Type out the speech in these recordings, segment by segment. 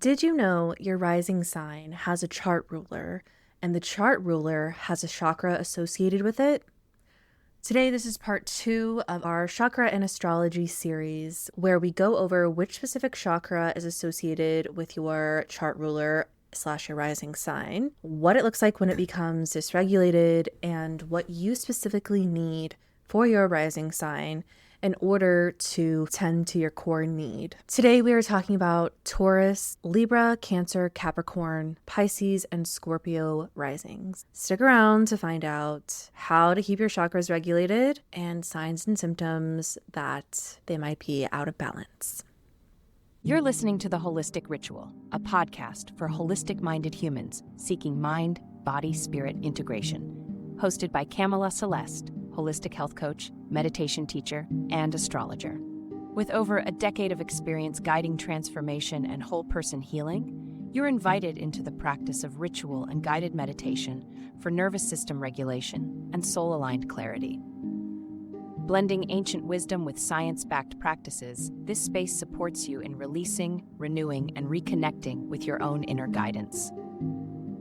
Did you know your rising sign has a chart ruler, and the chart ruler has a chakra associated with it? Today, this is part 2 of our Chakra and Astrology series, where we go over which specific chakra is associated with your chart ruler / your rising sign, what it looks like when it becomes dysregulated, and what you specifically need for your rising sign in order to tend to your core need. Today, we are talking about Taurus, Libra, Cancer, Capricorn, Pisces, and Scorpio risings. Stick around to find out how to keep your chakras regulated and signs and symptoms that they might be out of balance. You're listening to The Holistic Ritual, a podcast for holistic-minded humans seeking mind, body, spirit integration. Hosted by Kamela Celeste, holistic health coach, meditation teacher, and astrologer. With over a decade of experience guiding transformation and whole person healing, you're invited into the practice of ritual and guided meditation for nervous system regulation and soul-aligned clarity. Blending ancient wisdom with science-backed practices, this space supports you in releasing, renewing, and reconnecting with your own inner guidance.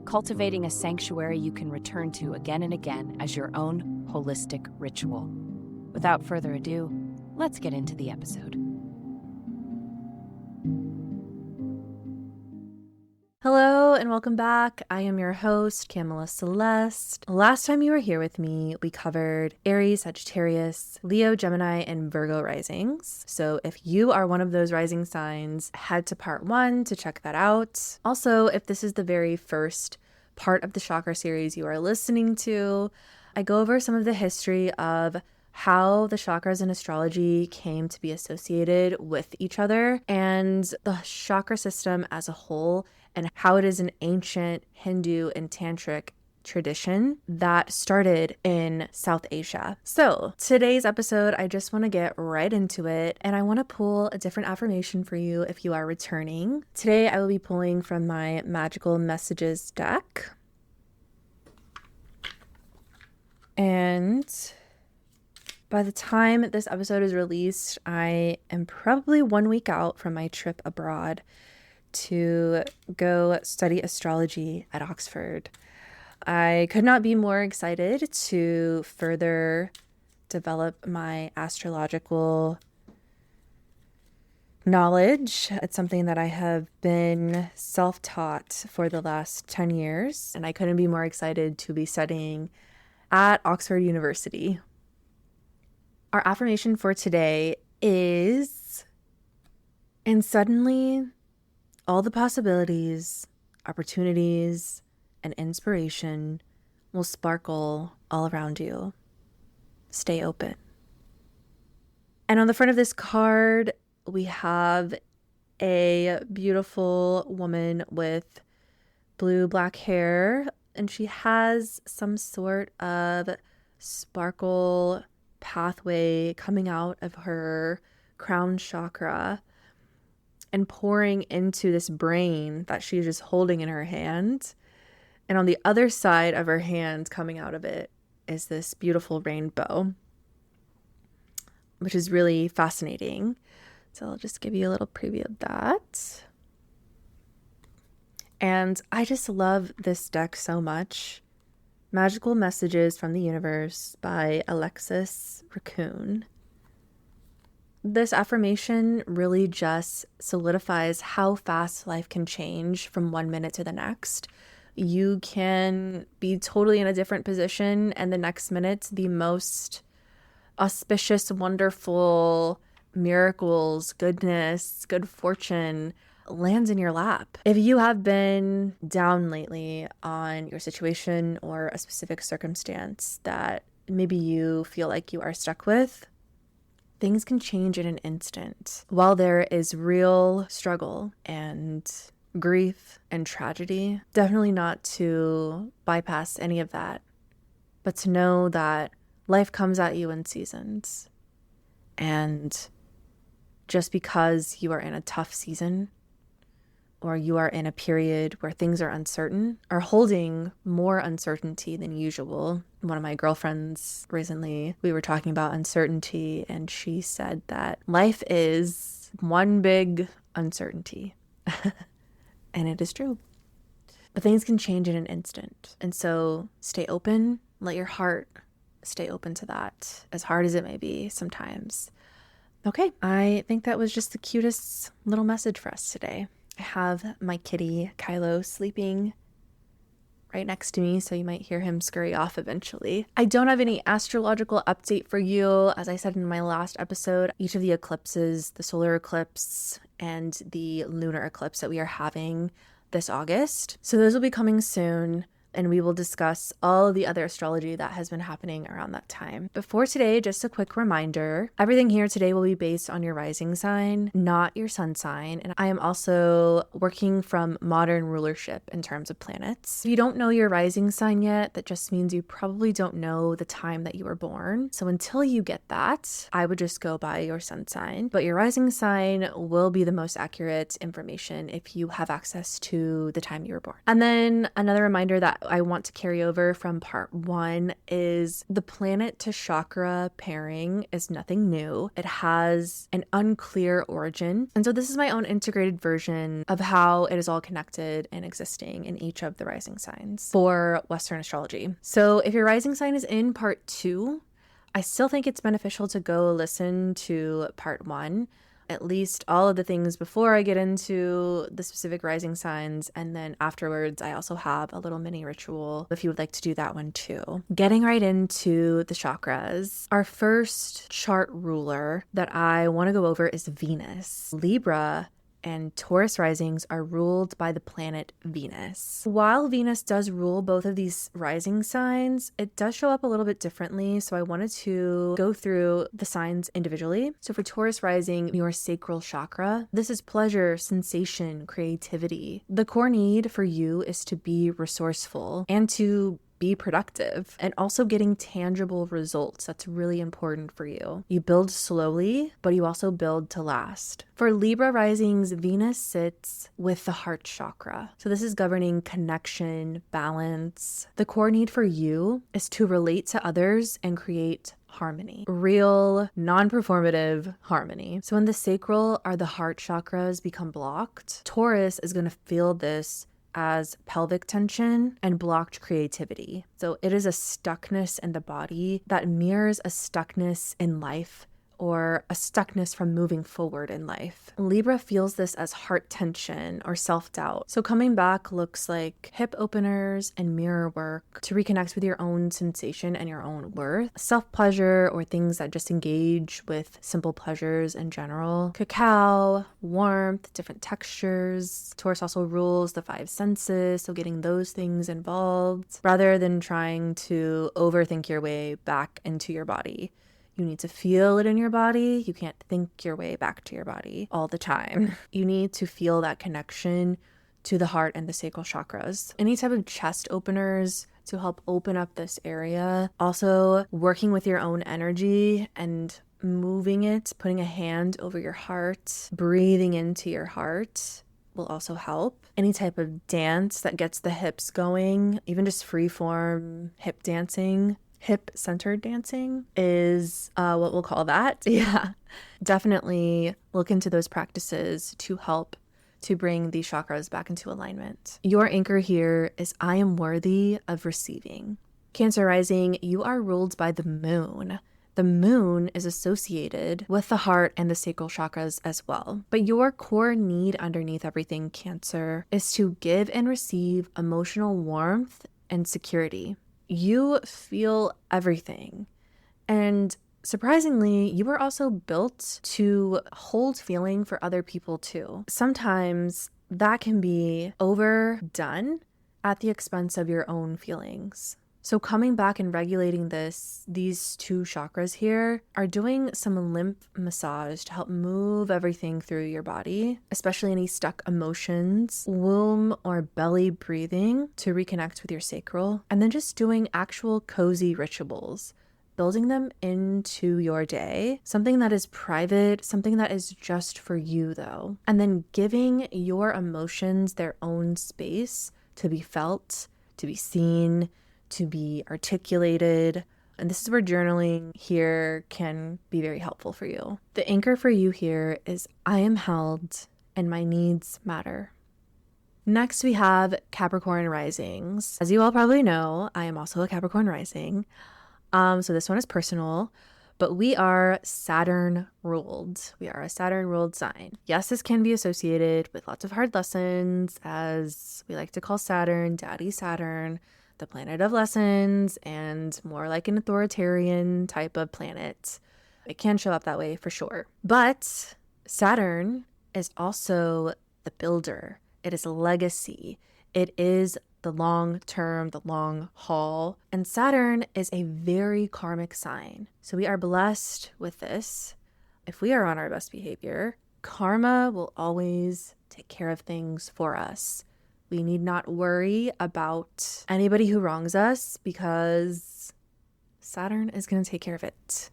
Cultivating a sanctuary you can return to again and again as your own holistic ritual. Without further ado, let's get into the episode. Hello and welcome back. I am your host, Kamela Celeste. Last time you were here with me, we covered Aries, Sagittarius, Leo, Gemini, and Virgo risings. So if you are one of those rising signs, head to part 1 to check that out. Also, if this is the very first part of the chakra series you are listening to, I go over some of the history of how the chakras in astrology came to be associated with each other and the chakra system as a whole, and how it is an ancient Hindu and Tantric tradition that started in South Asia. So today's episode, I just want to get right into it, and I want to pull a different affirmation for you if you are returning. Today, I will be pulling from my Magical Messages deck. And by the time this episode is released, I am probably 1 week out from my trip abroad to go study astrology at Oxford. I could not be more excited to further develop my astrological knowledge. It's something that I have been self-taught for the last 10 years, and I couldn't be more excited to be studying at Oxford University. Our affirmation for today is, and suddenly all the possibilities, opportunities, and inspiration will sparkle all around you. Stay open. And on the front of this card, we have a beautiful woman with blue-black hair, and she has some sort of sparkle pathway coming out of her crown chakra and pouring into this brain that she's just holding in her hand. And on the other side of her hand coming out of it is this beautiful rainbow, which is really fascinating. So I'll just give you a little preview of that. And I just love this deck so much. Magical Messages from the Universe by Alexis Raccoon. This affirmation really just solidifies how fast life can change from 1 minute to the next. You can be totally in a different position, and the next minute, the most auspicious, wonderful miracles, goodness, good fortune lands in your lap. If you have been down lately on your situation or a specific circumstance that maybe you feel like you are stuck with, things can change in an instant. While there is real struggle and grief and tragedy, definitely not to bypass any of that, but to know that life comes at you in seasons. And just because you are in a tough season, or you are in a period where things are uncertain, are holding more uncertainty than usual. One of my girlfriends recently, we were talking about uncertainty, and she said that life is one big uncertainty. And it is true. But things can change in an instant. And so stay open, let your heart stay open to that, as hard as it may be sometimes. Okay, I think that was just the cutest little message for us today. I have my kitty, Kylo, sleeping right next to me, so you might hear him scurry off eventually. I don't have any astrological update for you. As I said in my last episode, each of the eclipses, the solar eclipse and the lunar eclipse that we are having this August. So those will be coming soon, and we will discuss all of the other astrology that has been happening around that time. But for today, just a quick reminder, everything here today will be based on your rising sign, not your sun sign. And I am also working from modern rulership in terms of planets. If you don't know your rising sign yet, that just means you probably don't know the time that you were born. So until you get that, I would just go by your sun sign. But your rising sign will be the most accurate information if you have access to the time you were born. And then another reminder that I want to carry over from part 1 is the planet to chakra pairing is nothing new. It has an unclear origin. And so this is my own integrated version of how it is all connected and existing in each of the rising signs for Western astrology. So if your rising sign is in part 2, I still think it's beneficial to go listen to part 1. At least all of the things before I get into the specific rising signs. And then afterwards, I also have a little mini ritual if you would like to do that one too. Getting right into the chakras. Our first chart ruler that I want to go over is Venus. Libra and Taurus risings are ruled by the planet Venus. While Venus does rule both of these rising signs, it does show up a little bit differently. So I wanted to go through the signs individually. So for Taurus rising, your sacral chakra, this is pleasure, sensation, creativity. The core need for you is to be resourceful and to be productive and also getting tangible results. That's really important for you. You build slowly, but you also build to last. For Libra risings, Venus sits with the heart chakra. So this is governing connection, balance. The core need for you is to relate to others and create harmony, real, non-performative harmony. So when the sacral or the heart chakras become blocked, Taurus is going to feel this as pelvic tension and blocked creativity. So it is a stuckness in the body that mirrors a stuckness in life or a stuckness from moving forward in life. Libra feels this as heart tension or self-doubt. So coming back looks like hip openers and mirror work to reconnect with your own sensation and your own worth. Self-pleasure or things that just engage with simple pleasures in general. Cacao, warmth, different textures. Taurus also rules the 5 senses, so getting those things involved rather than trying to overthink your way back into your body. You need to feel it in your body. You can't think your way back to your body all the time. You need to feel that connection to the heart and the sacral chakras. Any type of chest openers to help open up this area. Also, working with your own energy and moving it, putting a hand over your heart, breathing into your heart will also help. Any type of dance that gets the hips going, even just free form hip dancing. Hip-centered dancing is what we'll call that. Yeah, definitely look into those practices to help to bring these chakras back into alignment. Your anchor here is I am worthy of receiving. Cancer rising, you are ruled by the moon. The moon is associated with the heart and the sacral chakras as well. But your core need underneath everything, Cancer, is to give and receive emotional warmth and security. You feel everything. And surprisingly, you are also built to hold feeling for other people too. Sometimes that can be overdone at the expense of your own feelings. So coming back and regulating these 2 chakras here are doing some lymph massage to help move everything through your body, especially any stuck emotions, womb or belly breathing to reconnect with your sacral, and then just doing actual cozy rituals, building them into your day, something that is private, something that is just for you though, and then giving your emotions their own space to be felt, to be seen, to be articulated. And this is where journaling here can be very helpful for you. The anchor for you here is I am held and my needs matter. Next, we have Capricorn risings. As you all probably know, I am also a Capricorn rising. So this one is personal, but we are Saturn ruled. We are a Saturn ruled sign. Yes, this can be associated with lots of hard lessons, as we like to call Saturn, Daddy Saturn, the planet of lessons, and more like an authoritarian type of planet. It can show up that way for sure. But Saturn is also the builder. It is legacy. It is the long term, the long haul. And Saturn is a very karmic sign. So we are blessed with this. If we are on our best behavior, karma will always take care of things for us. We need not worry about anybody who wrongs us because Saturn is going to take care of it.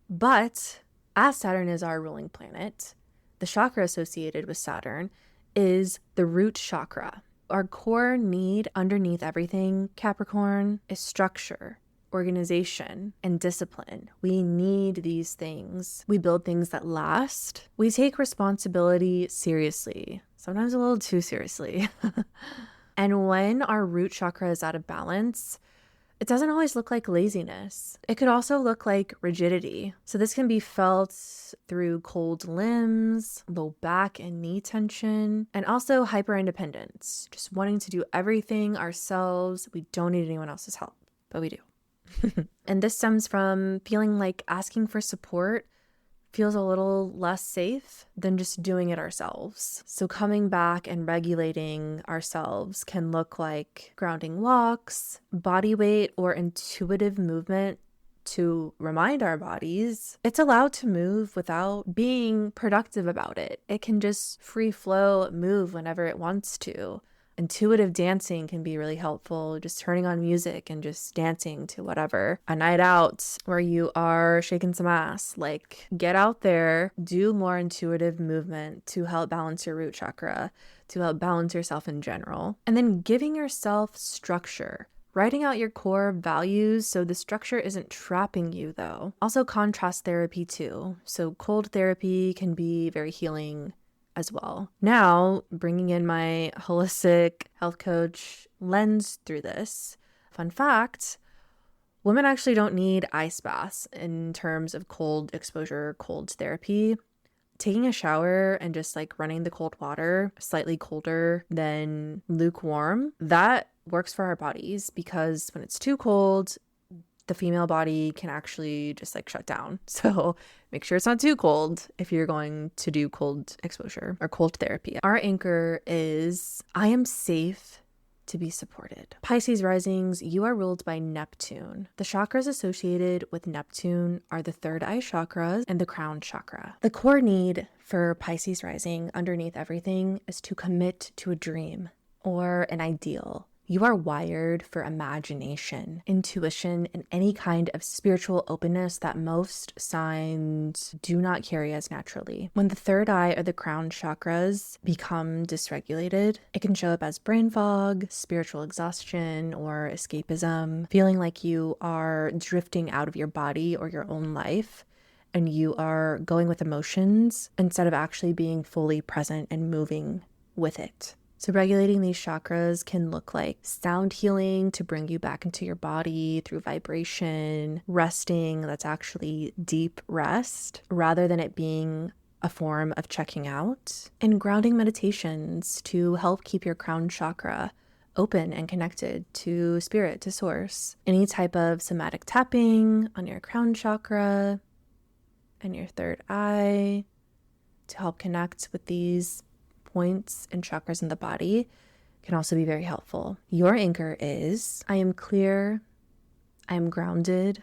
But as Saturn is our ruling planet, the chakra associated with Saturn is the root chakra. Our core need underneath everything, Capricorn, is structure, organization, and discipline. We need these things. We build things that last. We take responsibility seriously, sometimes a little too seriously. And when our root chakra is out of balance, it doesn't always look like laziness. It could also look like rigidity. So this can be felt through cold limbs, low back and knee tension, and also hyper-independence, just wanting to do everything ourselves. We don't need anyone else's help, but we do. And this stems from feeling like asking for support feels a little less safe than just doing it ourselves. So coming back and regulating ourselves can look like grounding walks, body weight, or intuitive movement to remind our bodies it's allowed to move without being productive about it. It can just free flow move whenever it wants to. Intuitive dancing can be really helpful, just turning on music and just dancing to whatever. A night out where you are shaking some ass, like get out there, do more intuitive movement to help balance your root chakra, to help balance yourself in general. And then giving yourself structure. Writing out your core values so the structure isn't trapping you though. Also contrast therapy too. So cold therapy can be very healing as well. Now, bringing in my holistic health coach lens through this, fun fact, women actually don't need ice baths in terms of cold exposure, cold therapy. Taking a shower and just like running the cold water, slightly colder than lukewarm, that works for our bodies because when it's too cold, the female body can actually just like shut down. So make sure it's not too cold if you're going to do cold exposure or cold therapy. Our anchor is I am safe to be supported. Pisces risings, you are ruled by Neptune. The chakras associated with Neptune are the third eye chakras and the crown chakra. The core need for Pisces rising underneath everything is to commit to a dream or an ideal. You are wired for imagination, intuition, and any kind of spiritual openness that most signs do not carry as naturally. When the third eye or the crown chakras become dysregulated, it can show up as brain fog, spiritual exhaustion, or escapism, feeling like you are drifting out of your body or your own life, and you are going with emotions instead of actually being fully present and moving with it. So regulating these chakras can look like sound healing to bring you back into your body through vibration, resting, that's actually deep rest, rather than it being a form of checking out, and grounding meditations to help keep your crown chakra open and connected to spirit, to source. Any type of somatic tapping on your crown chakra and your third eye to help connect with these points and chakras in the body can also be very helpful. Your anchor is I am clear, I am grounded,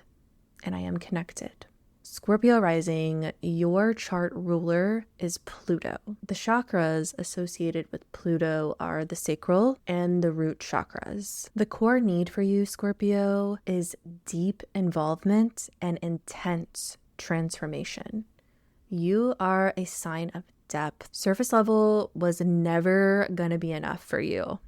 and I am connected. Scorpio rising, your chart ruler is Pluto. The chakras associated with Pluto are the sacral and the root chakras. The core need for you, Scorpio, is deep involvement and intense transformation. You are a sign of depth. Surface level was never going to be enough for you.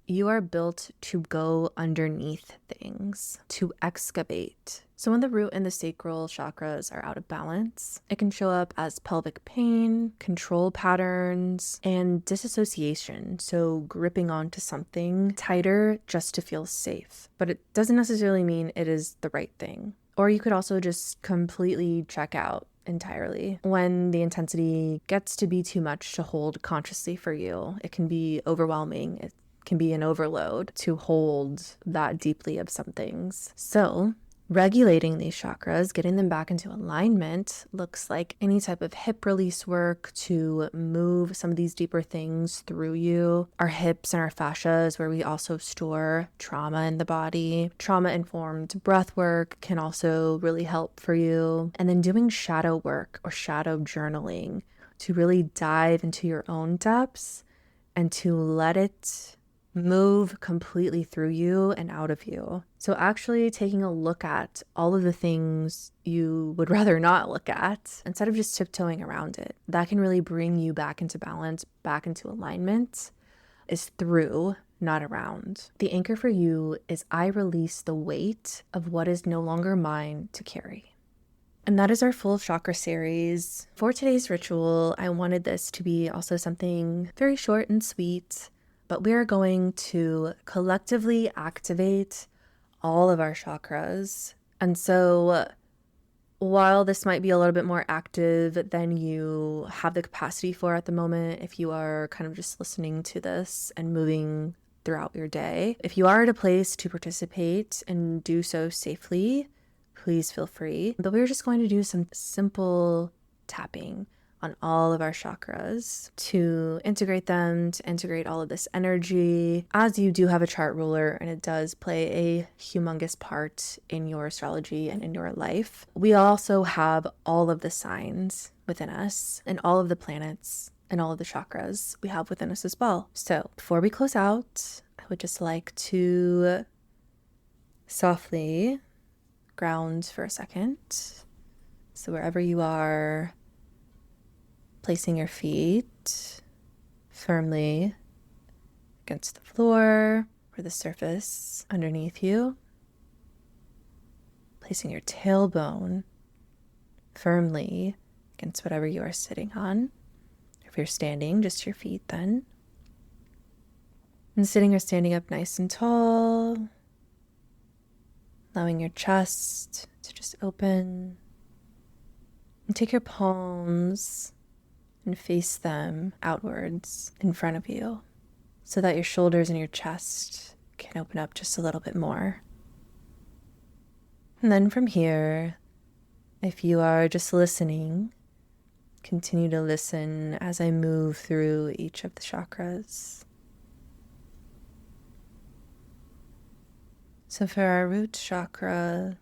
you are built to go underneath things, to excavate. So when the root and the sacral chakras are out of balance, it can show up as pelvic pain, control patterns, and disassociation. So gripping onto something tighter just to feel safe. But it doesn't necessarily mean it is the right thing. Or you could also just completely check out entirely. When the intensity gets to be too much to hold consciously for you, it can be overwhelming. It can be an overload to hold that deeply of some things. So regulating these chakras, getting them back into alignment, looks like any type of hip release work to move some of these deeper things through you. Our hips and our fascia is where we also store trauma in the body. Trauma-informed breath work can also really help for you. And then doing shadow work or shadow journaling to really dive into your own depths and to let it move completely through you and out of you. So actually taking a look at all of the things you would rather not look at instead of just tiptoeing around it. That can really bring you back into balance, back into alignment, is through, not around. The anchor for you is I release the weight of what is no longer mine to carry. And that is our full chakra series. For today's ritual, I wanted this to be also something very short and sweet, but we are going to collectively activate all of our chakras. And so while this might be a little bit more active than you have the capacity for at the moment, if you are kind of just listening to this and moving throughout your day, if you are at a place to participate and do so safely, please feel free. But we're just going to do some simple tapping on all of our chakras to integrate them, to integrate all of this energy. As you do have a chart ruler, and it does play a humongous part in your astrology and in your life, we also have all of the signs within us and all of the planets and all of the chakras we have within us as well. So before we close out, I would just like to softly ground for a second. So wherever you are, placing your feet firmly against the floor or the surface underneath you. Placing your tailbone firmly against whatever you are sitting on. If you're standing, just your feet then. And sitting or standing up nice and tall. Allowing your chest to just open. And take your palms and face them outwards in front of you so that your shoulders and your chest can open up just a little bit more. And then from here, if you are just listening, continue to listen as I move through each of the chakras. So for our root chakra,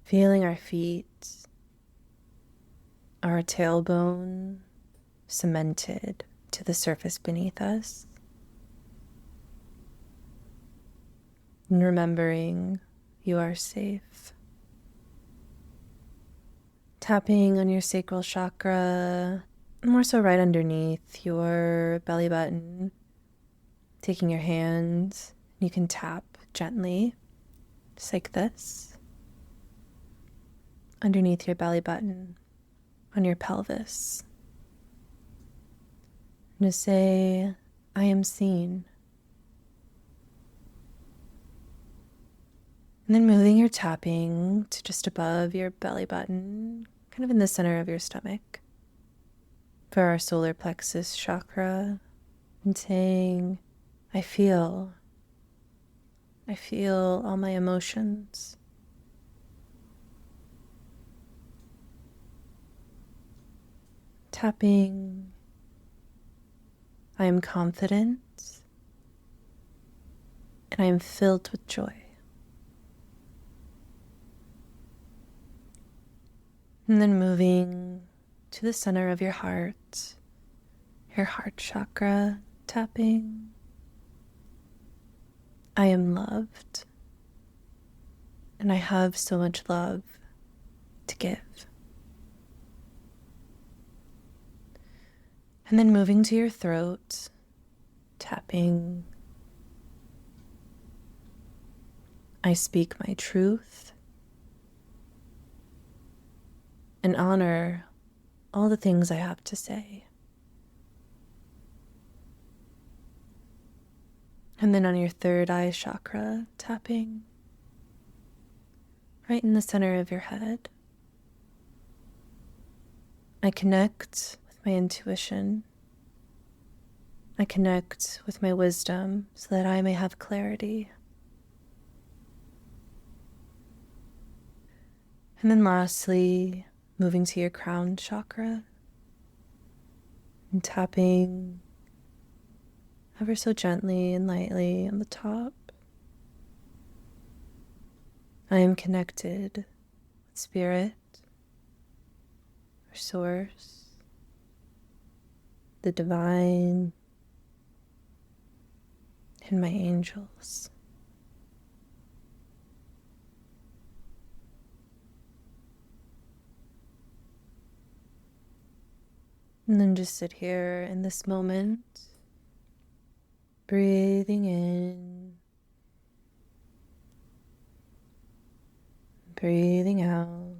feeling our feet, our tailbone cemented to the surface beneath us. And remembering you are safe. Tapping on your sacral chakra, more so right underneath your belly button. Taking your hands, you can tap gently, just like this, underneath your belly button, on your pelvis. And to say, I am seen. And then moving your tapping to just above your belly button, kind of in the center of your stomach, for our solar plexus chakra, and saying, I feel all my emotions. Tapping, I am confident and I am filled with joy. And then moving to the center of your heart chakra, tapping, I am loved and I have so much love to give. And then moving to your throat, tapping. I speak my truth and honor all the things I have to say. And then on your third eye chakra, tapping right in the center of your head. I connect with my intuition. I connect with my wisdom so that I may have clarity. And then lastly, moving to your crown chakra and tapping ever so gently and lightly on the top. I am connected with spirit, or source, the divine, and my angels. And then just sit here in this moment, breathing in, breathing out.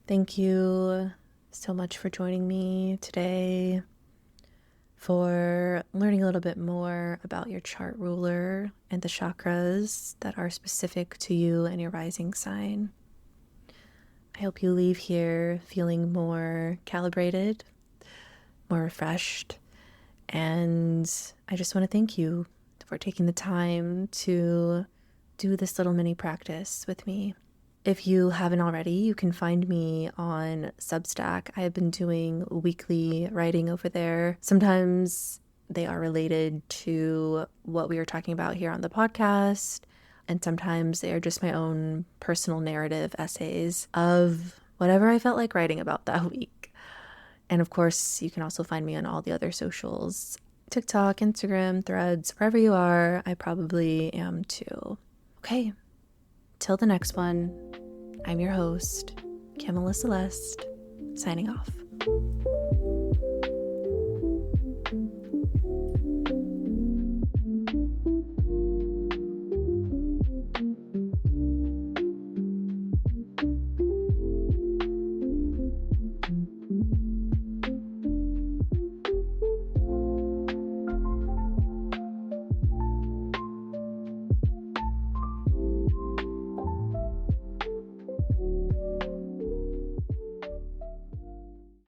Thank you so much for joining me today, for learning a little bit more about your chart ruler and the chakras that are specific to you and your rising sign. I hope you leave here feeling more calibrated, more refreshed, and I just want to thank you for taking the time to do this little mini practice with me. If you haven't already, you can find me on Substack. I have been doing weekly writing over there. Sometimes they are related to what we are talking about here on the podcast, and sometimes they are just my own personal narrative essays of whatever I felt like writing about that week. And of course, you can also find me on all the other socials, TikTok, Instagram, Threads, wherever you are, I probably am too. Okay. Till the next one, I'm your host, Kamela Celeste, signing off.